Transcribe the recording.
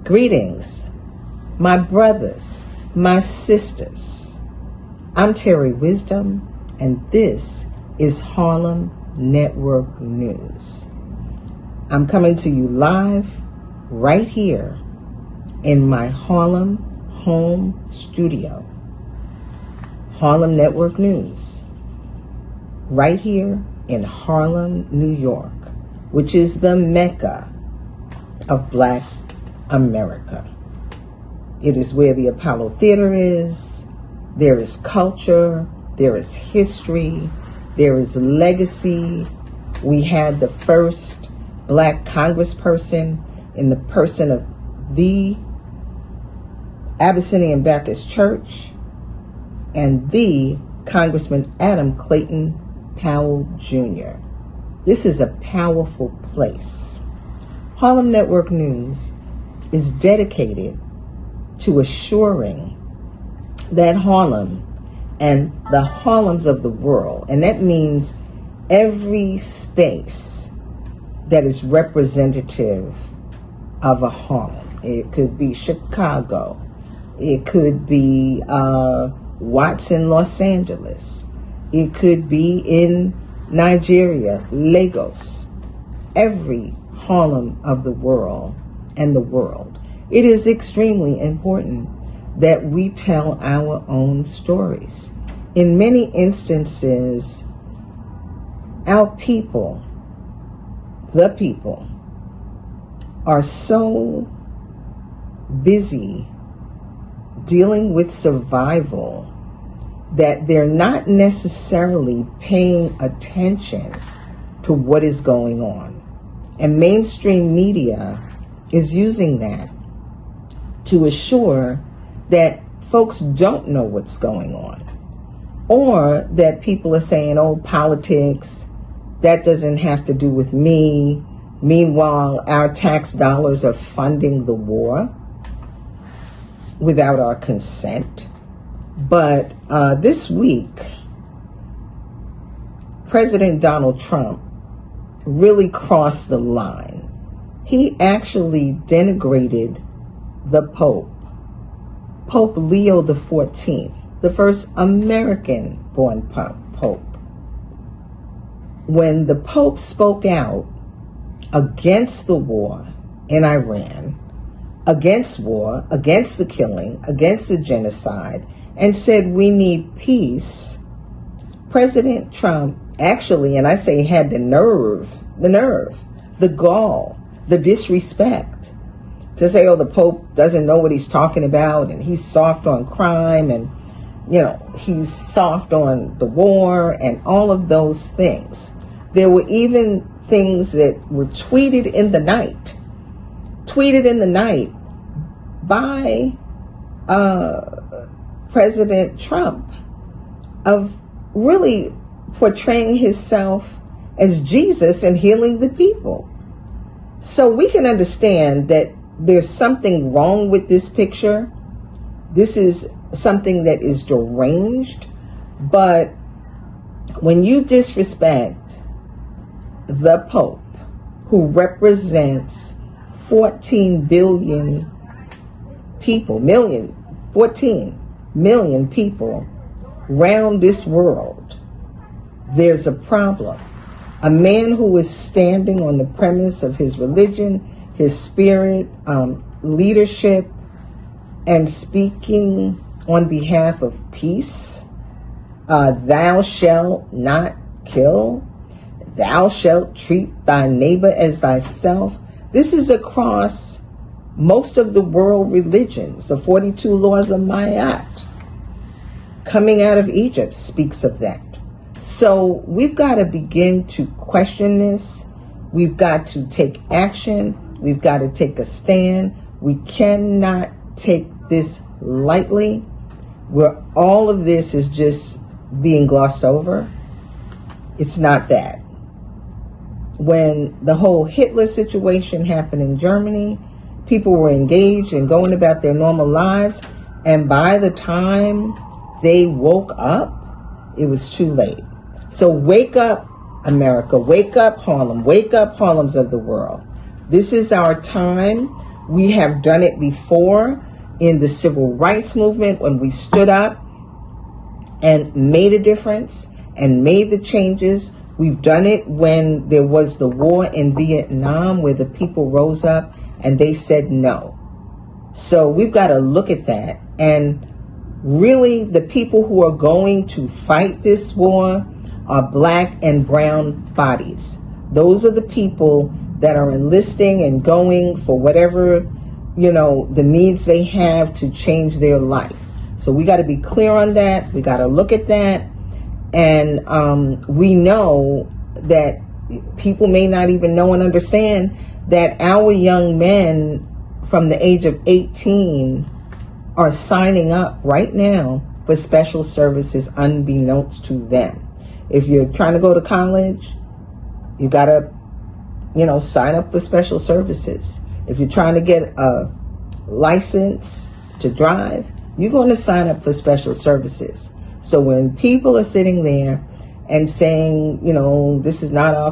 Greetings, my brothers, my sisters. I'm Terry Wisdom, and this is Harlem Network News. I'm coming to you live right here in my Harlem home studio. Harlem Network News, right here in Harlem, New York, which is the Mecca of Black America. It is where the Apollo Theater is. There is culture, there is history, there is legacy. We had the first Black congressperson in the person of the Abyssinian Baptist Church and the Congressman Adam Clayton Powell Jr. This is a powerful place. Harlem Network News is dedicated to assuring that Harlem and the Harlems of the world, and that means every space that is representative of a Harlem. It could be Chicago. It could be Watson, Los Angeles. It could be in Nigeria, Lagos. Every Harlem of the world and the world. It is extremely important that we tell our own stories. In many instances, our people, the people, are so busy dealing with survival that they're not necessarily paying attention to what is going on. And mainstream media is using that to assure that folks don't know what's going on, or that people are saying, oh, politics, that doesn't have to do with me. Meanwhile, our tax dollars are funding the war without our consent. But this week, President Donald Trump really crossed the line. He actually denigrated the Pope, Pope Leo XIV, the first American-born Pope. When the Pope spoke out against the war in Iran, against war, against the killing, against the genocide, and said we need peace, President Trump actually, and I say had the nerve, the gall, the disrespect to say, oh, the Pope doesn't know what he's talking about, and he's soft on crime, and, he's soft on the war, and all of those things. There were even things that were tweeted in the night by President Trump of really portraying himself as Jesus and healing the people. So we can understand that there's something wrong with this picture. This is something that is deranged. But when you disrespect the Pope, who represents 14 billion people, 14 million people around this world, there's a problem. A man who is standing on the premise of his religion, his spirit, leadership, and speaking on behalf of peace. Thou shalt not kill. Thou shalt treat thy neighbor as thyself. This is across most of the world religions. The 42 laws of Ma'at coming out of Egypt speaks of that. So we've got to begin to question this. We've got to take action. We've got to take a stand. We cannot take this lightly, where all of this is just being glossed over. It's not that. When the whole Hitler situation happened in Germany, people were engaged and going about their normal lives. And by the time they woke up, it was too late. So wake up, America. Wake up, Harlem. Wake up, Harlems of the world. This is our time We have done it before in the civil rights movement when we stood up and made a difference and made the changes. We've done it when there was the war in Vietnam where the people rose up and they said no. So we've got to look at that. And really, the people who are going to fight this war are black and brown bodies. Those are the people that are enlisting and going for whatever, the needs they have to change their life. So we got to be clear on that. We got to look at that. And we know that people may not even know and understand that our young men from the age of 18 are signing up right now for special services unbeknownst to them. If you're trying to go to college, you got to, sign up for special services. If you're trying to get a license to drive, you're going to sign up for special services. So when people are sitting there and saying, this is not our